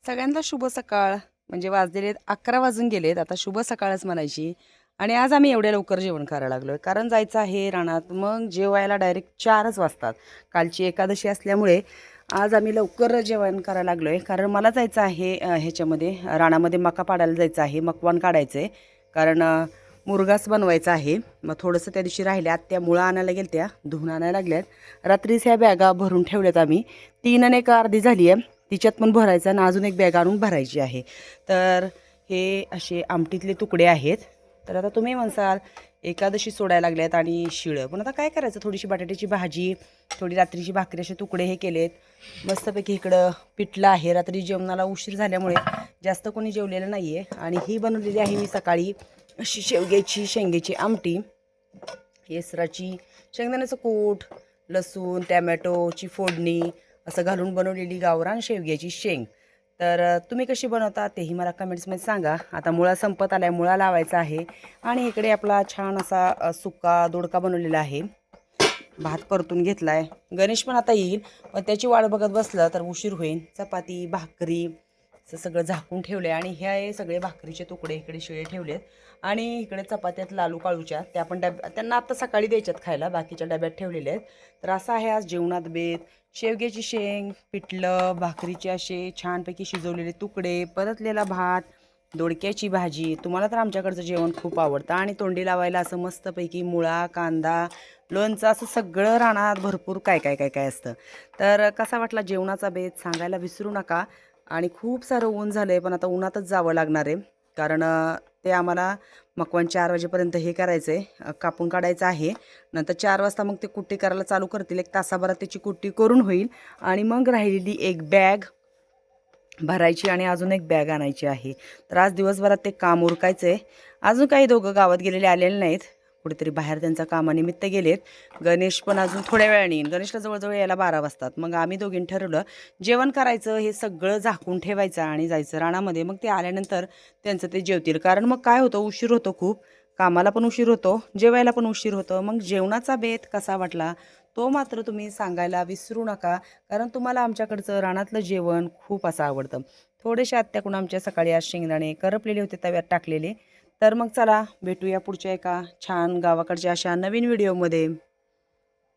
सगळ्यांना शुभ सकाळ. म्हणजे वाजलेले 11 वाजून गेलेत, आता शुभ सकाळच म्हणायची. आणि आज आम्ही एवढ्या लवकर जेवण करायला लागलोय कारण जायचं आहे रानात. मग जेवायला डायरेक्ट 4च वाजतात. कालची एकादशी असल्यामुळे आज आम्ही लवकर जेवण करायला लागलोय कारण मला जायचं आहे ह्याच्यामध्ये रानामध्ये मका पाडायला जायचं आहे, मकवान काढायचं आहे. कारण मुरघास बनवायचा आहे. मग थोडंसं त्या दिवशी राहिले, आत्या मुळं आणायला गेल्या, धुवून आणायला लागल्यात. रात्रीच ह्या बॅगा भरून ठेवल्यात आम्ही. 3 आणि 1 अर्धी झाली आहे, तिच्यात पण भरायचं आणि अजून एक बॅग आणून भरायची आहे. तर हे असे आमटीतले तुकडे आहेत. तर आता तुम्ही म्हणसाल एकादशी सोडायला लागल्यात आणि शिळं, पण आता काय करायचं, थोडीशी बटाट्याची भाजी, थोडी रात्रीची भाकरी, असे तुकडे हे केलेत. मस्तपैकी इकडं पिठलं आहे. रात्री जेवणाला उशीर झाल्यामुळे जास्त कोणी जेवलेलं नाही आहे. आणि ही बनवलेली आहे मी सकाळी अशी शेंग्याची आमटी, केसराची, शेंगदाण्याचं कूट, लसूण, टॅमॅटोची फोडणी असं घालून बनवलेली गावरान शेवग्याची शेंग. तर तुम्ही कशी बनवता तेही मला कमेंट्समध्ये सांगा. आता मुळा संपत आलाय, मुळा लावायचा आहे. आणि इकडे आपला छान असा सुका दोडका बनवलेला आहे. भात परतून घेतलाय. गणेश पण आता येईल, पण त्याची वाट बघत बसलं तर उशीर होईल. चपाती भाकरी असं सगळं झाकून ठेवले आणि हे सगळे भाकरीचे तुकडे इकडे शिळे ठेवलेत. आणि इकडे चपात्यात लालू काळूच्या, त्या पण त्यांना आता सकाळी द्यायच्यात खायला, बाकीच्या डब्यात ठेवलेल्या आहेत. तर असं आहे आज जेवणात बेत. शेवग्याची शेंग, पिठलं, भाकरीचे असे छानपैकी शिजवलेले तुकडे, परतलेला भात, दोडक्याची भाजी. तुम्हाला तर आमच्याकडचं जेवण खूप आवडतं. आणि तोंडी लावायला असं मस्तपैकी मुळा, कांदा, लोणचं, असं सगळं रानात भरपूर काय काय काय काय असतं. तर कसा वाटला जेवणाचा बेत सांगायला विसरू नका. आणि खूप सारं ऊन झालं आहे, पण आता उन्हातच जावं लागणार आहे. कारण ते आम्हाला मकवान 4 वाजेपर्यंत हे करायचं आहे, कापून काढायचं आहे. नंतर 4 वाजता मग ते कुट्टी करायला चालू करतील. 1 तासाभरात त्याची कुट्टी करून होईल. आणि मग राहिलेली एक बॅग भरायची आणि अजून एक बॅग आणायची आहे. तर आज दिवसभरात ते काम उरकायचं आहे. अजून काही दोघं गावात गेलेले आलेले नाहीत, कुठेतरी बाहेर त्यांच्या कामानिमित्त गेलेत. गणेश पण अजून थोड्या वेळाने येईल. गणेशला जवळजवळ यायला 12 वाजतात. मग आम्ही दोघींनी ठरवलं जेवण करायचं, हे सगळं झाकून ठेवायचं आणि जायचं रानामध्ये. मग ते आल्यानंतर त्यांचं ते जेवतील. कारण मग काय होतं, उशीर होतो खूप, कामाला पण उशीर होतो, जेवायला पण उशीर होतो. मग जेवणाचा बेत कसा वाटला तो मात्र तुम्ही सांगायला विसरू नका. कारण तुम्हाला आमच्याकडचं रानातलं जेवण खूप असं आवडतं. थोडेसे आत्याकडून आमच्या सकाळी आज शेंगदाणे करपलेले होते तव्यात टाकलेले. तर मग चला भेटूया पुढच्या एका छान गावाकडच्या अशा नवीन व्हिडिओमध्ये.